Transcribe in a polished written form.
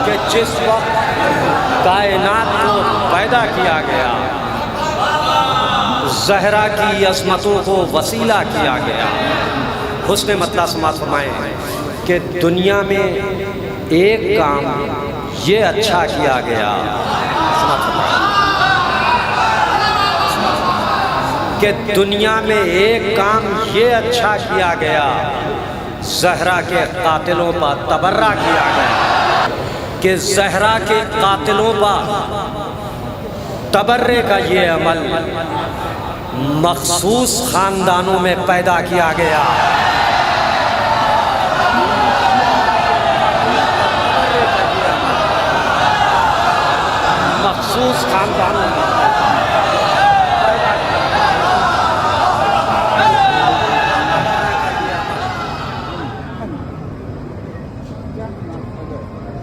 कि जिस वक्त कायनात को पैदा किया गया, ज़हरा की अज़मतों को वसीला किया गया। हुस्न मतलब समात फरमाएं कि दुनिया में एक काम ये अच्छा किया गया कि दुनिया में एक काम ये अच्छा किया गया, ज़हरा के कातिलों पर तबर्रा किया गया कि ज़हरा के कातिलों पर तबर्रे का ये अमल मखसूस ख़ानदानों में पैदा किया गया।